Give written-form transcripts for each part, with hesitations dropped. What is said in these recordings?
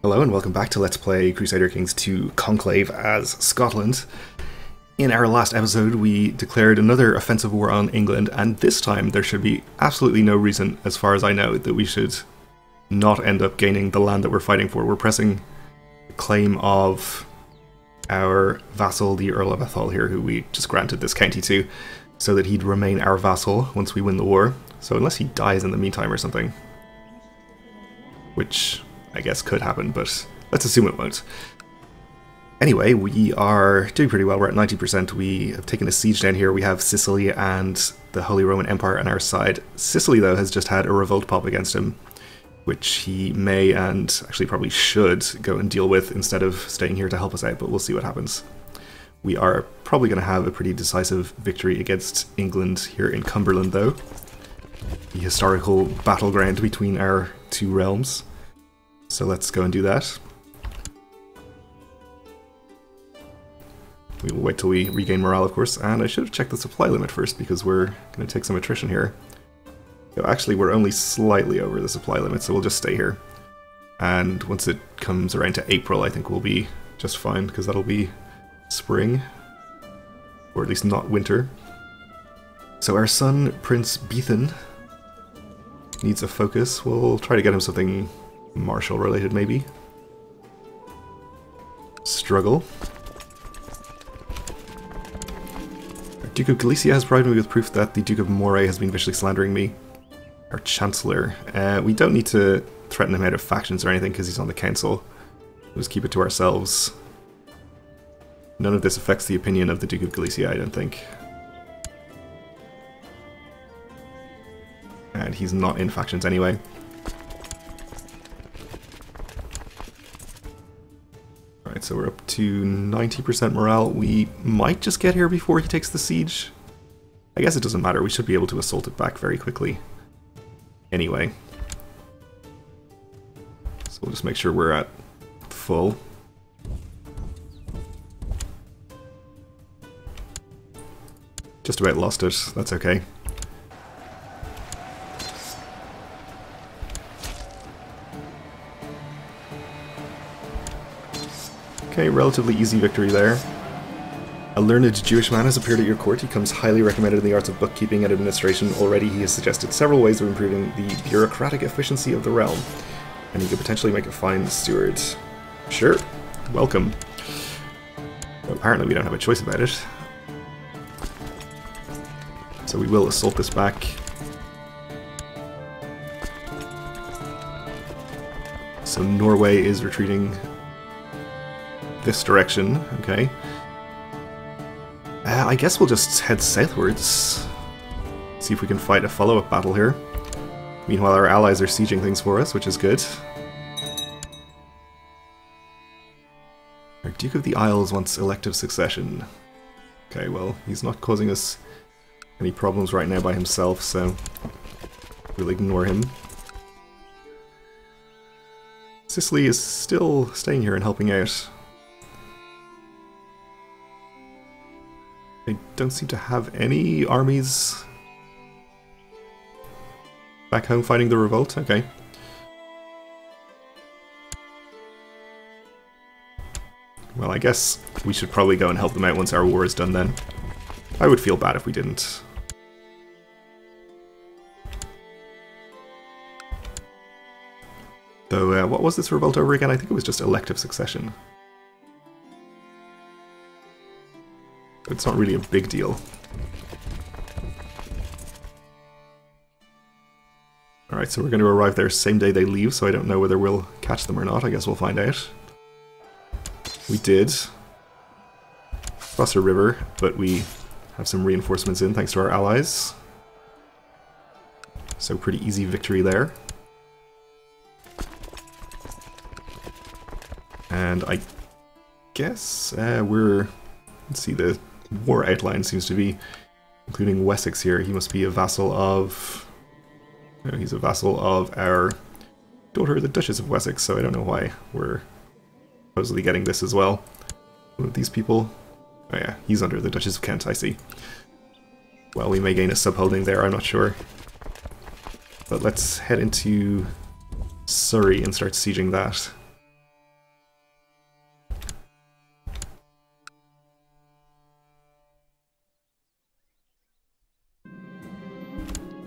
Hello and welcome back to Let's Play Crusader Kings 2 Conclave as Scotland. In our last episode we declared another offensive war on England, and this time there should be absolutely no reason, as far as I know, that we should not end up gaining the land that we're fighting for. We're pressing the claim of our vassal, the Earl of Atholl here, who we just granted this county to, so that he'd remain our vassal once we win the war. So unless he dies in the meantime or something, which I guess could happen, but let's assume it won't. Anyway, we are doing pretty well. We're at 90%. We have taken a siege down here. We have Sicily and the Holy Roman Empire on our side. Sicily, though, has just had a revolt pop against him, which he may and actually probably should go and deal with instead of staying here to help us out, but we'll see what happens. We are probably going to have a pretty decisive victory against England here in Cumberland, though. The historical battleground between our two realms. So let's go and do that. We will wait till we regain morale, of course, and I should have checked the supply limit first because we're going to take some attrition here. So actually, we're only slightly over the supply limit, so we'll just stay here. And once it comes around to April, I think we'll be just fine, because that'll be spring, or at least not winter. So our son, Prince Beathan, needs a focus. We'll try to get him something martial related, maybe. Struggle. Our Duke of Galicia has provided me with proof that the Duke of Moray has been viciously slandering me. Our Chancellor. We don't need to threaten him out of factions or anything because he's on the council. We'll just keep it to ourselves. None of this affects the opinion of the Duke of Galicia, I don't think. And he's not in factions anyway. Alright, so we're up to 90% morale. We might just get here before he takes the siege. I guess it doesn't matter, we should be able to assault it back very quickly. Anyway. So we'll just make sure we're at full. Just about lost it, that's okay. Okay, relatively easy victory there. A learned Jewish man has appeared at your court. He comes highly recommended in the arts of bookkeeping and administration. Already he has suggested several ways of improving the bureaucratic efficiency of the realm, and he could potentially make a fine steward. Sure, welcome. But apparently we don't have a choice about it. So we will assault this back. So Norway is retreating this direction, okay. I guess we'll just head southwards. See if we can fight a follow-up battle here. Meanwhile, our allies are sieging things for us, which is good. Our Duke of the Isles wants elective succession. Okay, well, he's not causing us any problems right now by himself, so we'll ignore him. Sicily is still staying here and helping out. They don't seem to have any armies back home fighting the revolt. Okay. Well, I guess we should probably go and help them out once our war is done then. I would feel bad if we didn't. Though, what was this revolt over again? I think it was just elective succession. It's not really a big deal. Alright, so we're going to arrive there same day they leave, so I don't know whether we'll catch them or not. I guess we'll find out. We did cross a river, but we have some reinforcements in thanks to our allies. So pretty easy victory there. And I guess we're... Let's see, the war outline seems to be including Wessex here. He must be a vassal of... No, he's a vassal of our daughter, the Duchess of Wessex, so I don't know why we're supposedly getting this as well. One of these people... Oh yeah, he's under the Duchess of Kent, I see. Well, we may gain a subholding there, I'm not sure. But let's head into Surrey and start sieging that.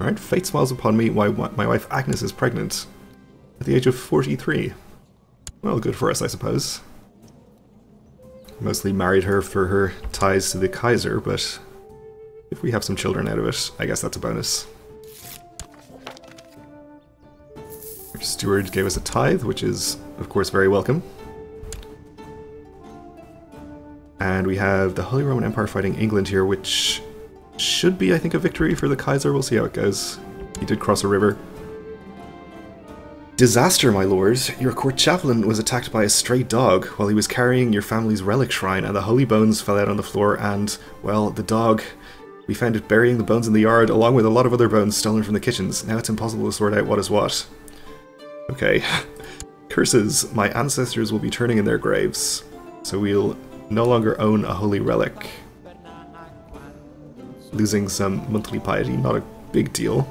Alright, fate smiles upon me. My wife Agnes is pregnant at the age of 43. Well, good for us, I suppose. Mostly married her for her ties to the Kaiser, but if we have some children out of it, I guess that's a bonus. Our steward gave us a tithe, which is, of course, very welcome. And we have the Holy Roman Empire fighting England here, which should be, I think, a victory for the Kaiser. We'll see how it goes. He did cross a river. Disaster, my lord. Your court chaplain was attacked by a stray dog while he was carrying your family's relic shrine, and the holy bones fell out on the floor, and, well, the dog... We found it burying the bones in the yard, along with a lot of other bones stolen from the kitchens. Now it's impossible to sort out what is what. Okay. Curses. My ancestors will be turning in their graves, so we'll no longer own a holy relic. Losing some monthly piety, not a big deal.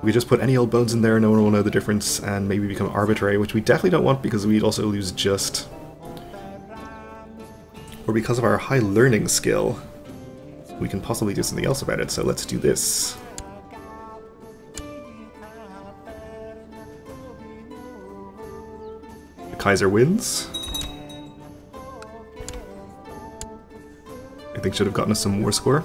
We just put any old bones in there, no one will know the difference, and maybe become arbitrary, which we definitely don't want because we'd also lose just. Or because of our high learning skill, we can possibly do something else about it, so let's do this. The Kaiser wins. I think should have gotten us some war score.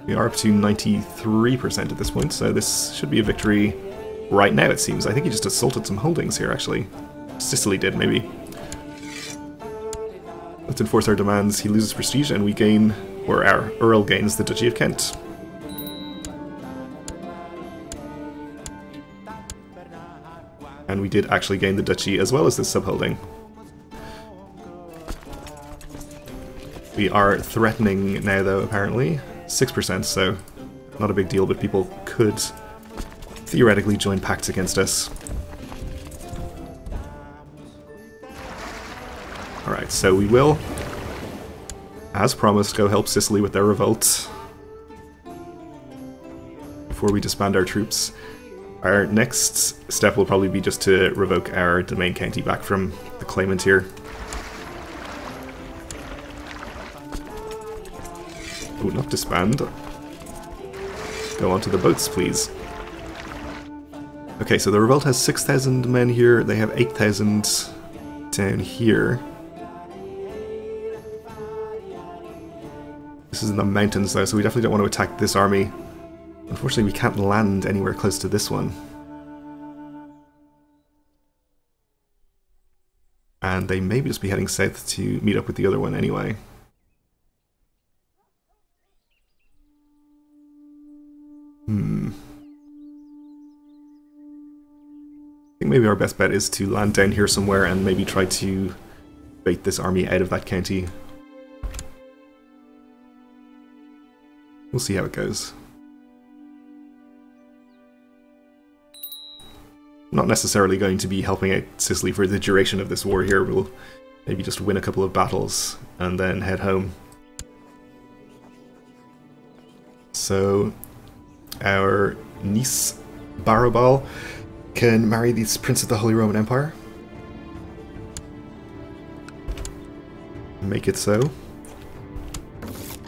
We are up to 93% at this point, so this should be a victory right now, it seems. I think he just assaulted some holdings here, actually. Sicily did, maybe. Let's enforce our demands. He loses prestige and we gain, or our Earl gains, the Duchy of Kent. And we did actually gain the Duchy as well as this subholding. We are threatening now, though, apparently. 6%, so not a big deal, but people could theoretically join pacts against us. Alright, so we will, as promised, go help Sicily with their revolt before we disband our troops. Our next step will probably be just to revoke our domain county back from the claimant here. Oh, not disband. Go on to the boats, please. Okay, so the revolt has 6,000 men here, they have 8,000 down here. This is in the mountains though, so we definitely don't want to attack this army. Unfortunately, we can't land anywhere close to this one. And they may just be heading south to meet up with the other one anyway. I think maybe our best bet is to land down here somewhere and maybe try to bait this army out of that county. We'll see how it goes. I'm not necessarily going to be helping out Sicily for the duration of this war here. We'll maybe just win a couple of battles and then head home. So our niece Barabal can marry this Prince of the Holy Roman Empire. Make it so.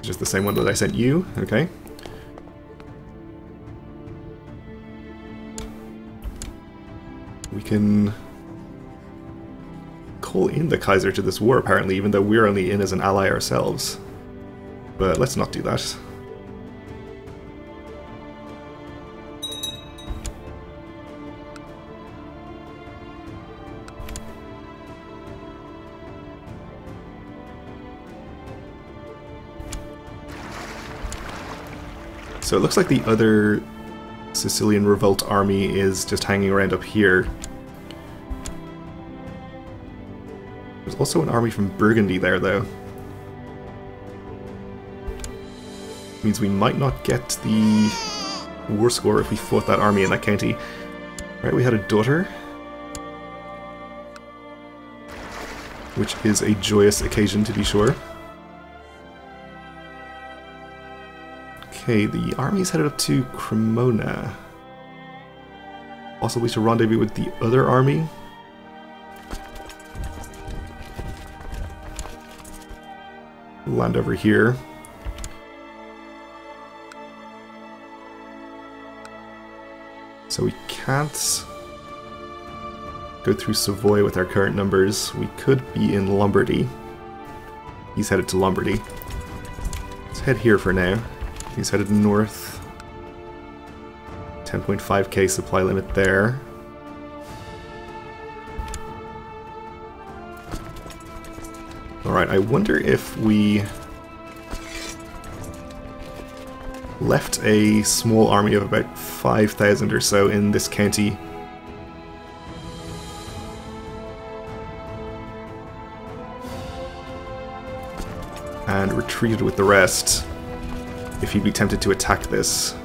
Just the same one that I sent you, okay. We can call in the Kaiser to this war, apparently, even though we're only in as an ally ourselves. But let's not do that. So it looks like the other Sicilian revolt army is just hanging around up here. There's also an army from Burgundy there, though. Means we might not get the war score if we fought that army in that county. Right, we had a daughter, which is a joyous occasion to be sure. Okay, the army's headed up to Cremona. Possibly to rendezvous with the other army. Ooh, land over here. So we can't go through Savoy with our current numbers. We could be in Lombardy. He's headed to Lombardy. Let's head here for now. He's headed north. 10.5k supply limit there. Alright, I wonder if we left a small army of about 5,000 or so in this county. And retreated with the rest, if he'd be tempted to attack this.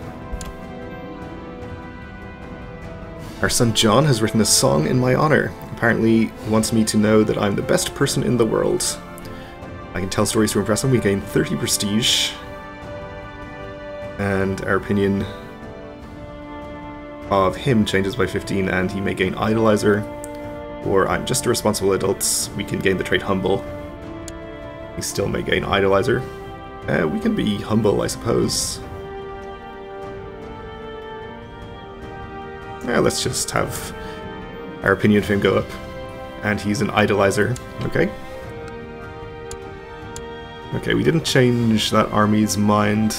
Our son John has written a song in my honor. Apparently, he wants me to know that I'm the best person in the world. I can tell stories to impress him. We gain 30 prestige. And our opinion of him changes by 15, and he may gain idolizer. Or I'm just a responsible adult. We can gain the trait humble. We still may gain idolizer. We can be humble, I suppose. Let's just have our opinion of him go up. And he's an idolizer. Okay. Okay, we didn't change that army's mind.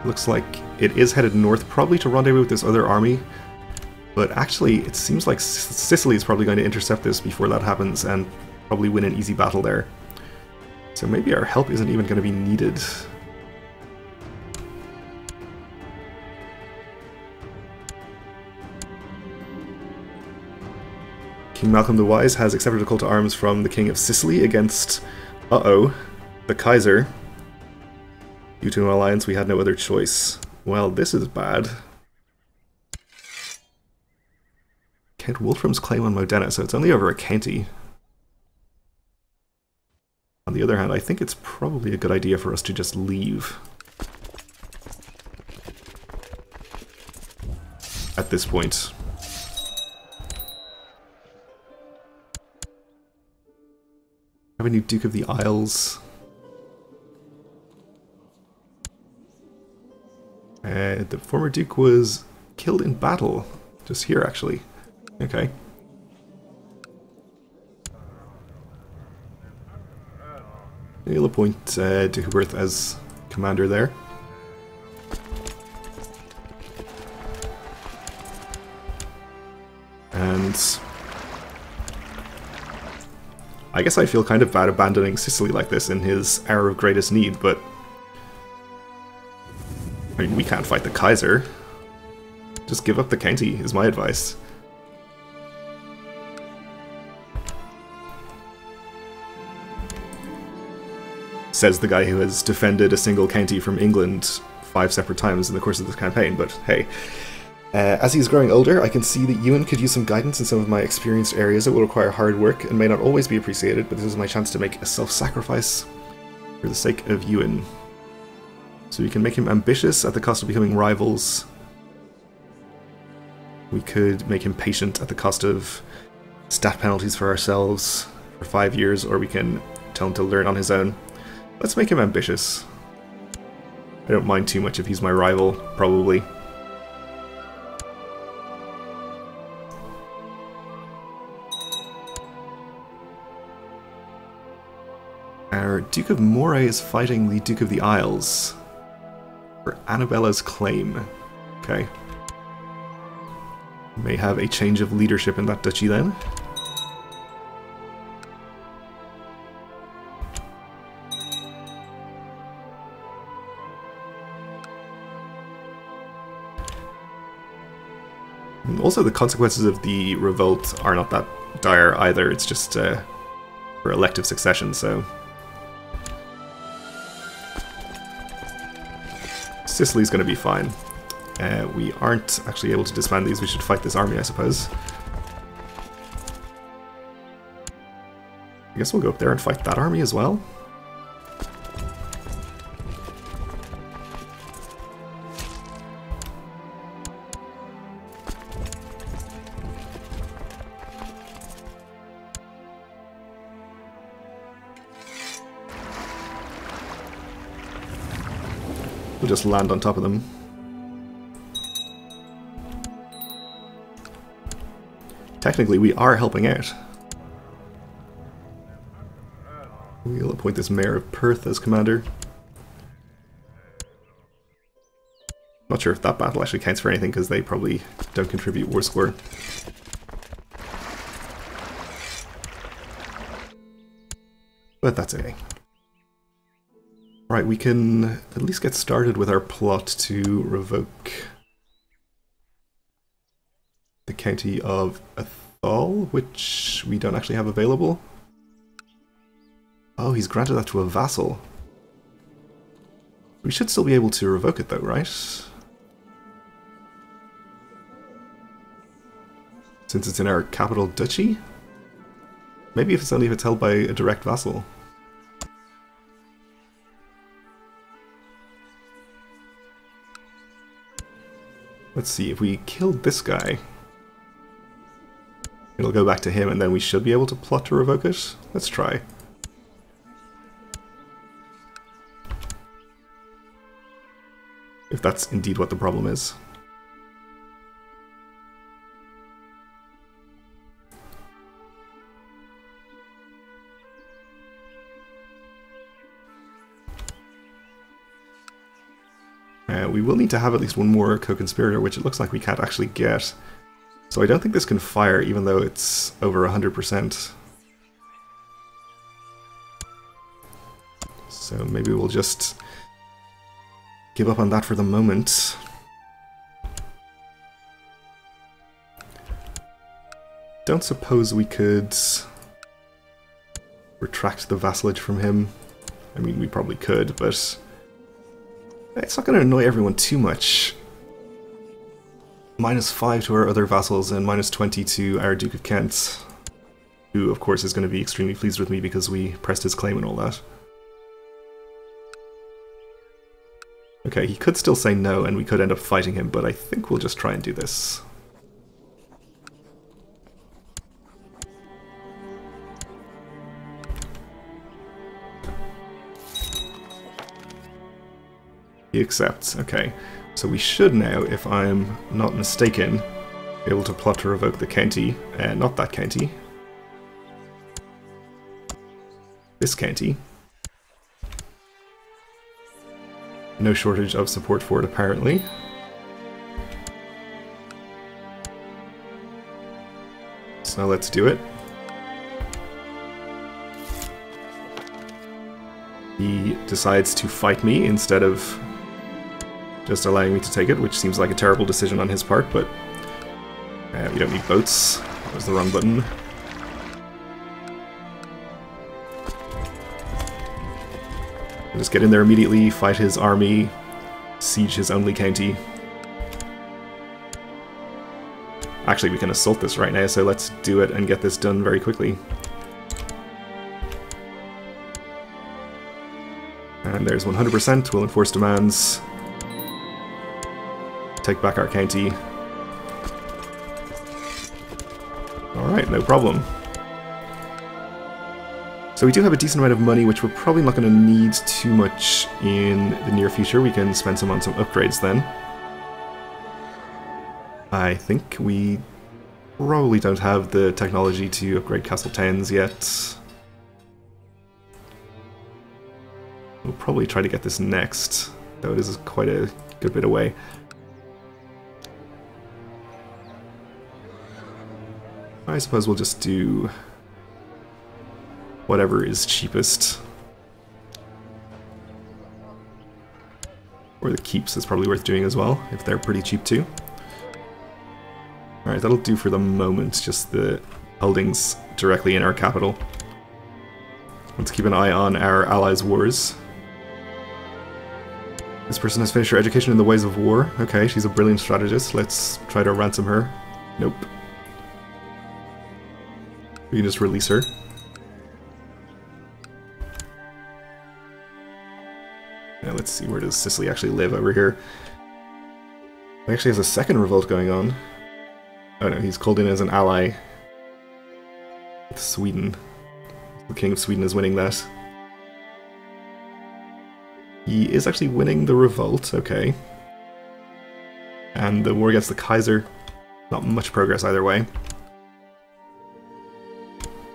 Looks like it is headed north, probably to rendezvous with this other army. But actually, it seems like Sicily is probably going to intercept this before that happens and probably win an easy battle there. So maybe our help isn't even going to be needed. King Malcolm the Wise has accepted a call to arms from the King of Sicily against, the Kaiser. Due to an alliance, we had no other choice. Well, this is bad. Count Wolfram's claim on Modena, so it's only over a county. On the other hand, I think it's probably a good idea for us to just leave. At this point. Have a new Duke of the Isles. The former Duke was killed in battle. Just here, actually. Okay. We'll appoint Duke as commander there. And I guess I feel kind of bad abandoning Sicily like this in his hour of greatest need, but I mean, we can't fight the Kaiser. Just give up the county, is my advice. Says the guy who has defended a single county from England 5 separate times in the course of this campaign, but hey. As he's growing older, I can see that Ewan could use some guidance in some of my experienced areas that will require hard work and may not always be appreciated, but this is my chance to make a self-sacrifice for the sake of Ewan. So we can make him ambitious at the cost of becoming rivals. We could make him patient at the cost of stat penalties for ourselves for 5 years, or we can tell him to learn on his own. Let's make him ambitious. I don't mind too much if he's my rival, probably. Our Duke of Moray is fighting the Duke of the Isles for Annabella's claim. Okay. May have a change of leadership in that duchy then. And also, the consequences of the revolt are not that dire either. It's just for elective succession, so Sicily's going to be fine. We aren't actually able to disband these. We should fight this army, I suppose. I guess we'll go up there and fight that army as well. We'll just land on top of them. Technically, we are helping out. We'll appoint this Mayor of Perth as commander. Not sure if that battle actually counts for anything, because they probably don't contribute war score. But that's okay. Right, we can at least get started with our plot to revoke the county of Athol, which we don't actually have available. Oh, he's granted that to a vassal. We should still be able to revoke it though, right? Since it's in our capital duchy? Maybe if it's held by a direct vassal. Let's see, if we killed this guy, it'll go back to him and then we should be able to plot to revoke it. Let's try. If that's indeed what the problem is. We will need to have at least one more co-conspirator, which it looks like we can't actually get. So I don't think this can fire, even though it's over 100%. So maybe we'll just give up on that for the moment. Don't suppose we could retract the vassalage from him. I mean, we probably could, but it's not going to annoy everyone too much. -5 to our other vassals and -20 to our Duke of Kent, who of course is going to be extremely pleased with me because we pressed his claim and all that. Okay, he could still say no and we could end up fighting him, but I think we'll just try and do this. He accepts, okay. So we should now, if I'm not mistaken, be able to plot to revoke the county. Not that county. This county. No shortage of support for it, apparently. So let's do it. He decides to fight me instead of just allowing me to take it, which seems like a terrible decision on his part, but we don't need boats. That was the wrong button. We'll just get in there immediately, fight his army, siege his only county. Actually, we can assault this right now, so let's do it and get this done very quickly. And there's 100%, we'll enforce demands. Take back our county. Alright, no problem. So we do have a decent amount of money, which we're probably not going to need too much in the near future. We can spend some on some upgrades then. I think we probably don't have the technology to upgrade castle towns yet. We'll probably try to get this next, though it is quite a good bit away. I suppose we'll just do whatever is cheapest. Or the keeps is probably worth doing as well, if they're pretty cheap too. Alright, that'll do for the moment, just the holdings directly in our capital. Let's keep an eye on our allies' wars. This person has finished her education in the ways of war. Okay, she's a brilliant strategist. Let's try to ransom her. Nope. We can just release her. Now let's see, where does Sicily actually live over here? He actually has a second revolt going on. Oh no, he's called in as an ally with Sweden. The King of Sweden is winning that. He is actually winning the revolt, okay. And the war against the Kaiser, not much progress either way.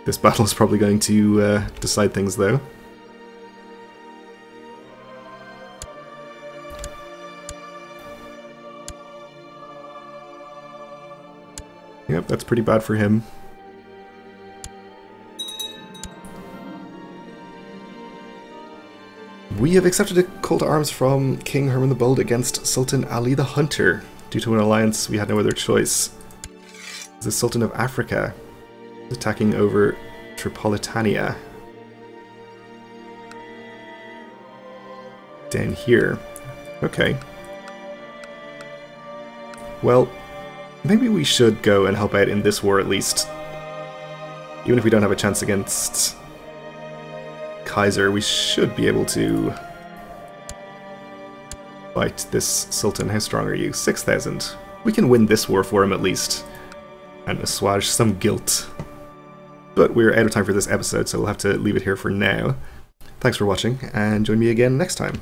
This battle is probably going to decide things, though. Yep, that's pretty bad for him. We have accepted a call to arms from King Herman the Bold against Sultan Ali the Hunter. Due to an alliance, we had no other choice. The Sultan of Africa is attacking over Tripolitania. Down here. Okay. Well, maybe we should go and help out in this war at least. Even if we don't have a chance against Kaiser, we should be able to fight this Sultan. How strong are you? 6,000. We can win this war for him at least, and assuage some guilt. But we're out of time for this episode, so we'll have to leave it here for now. Thanks for watching, and join me again next time.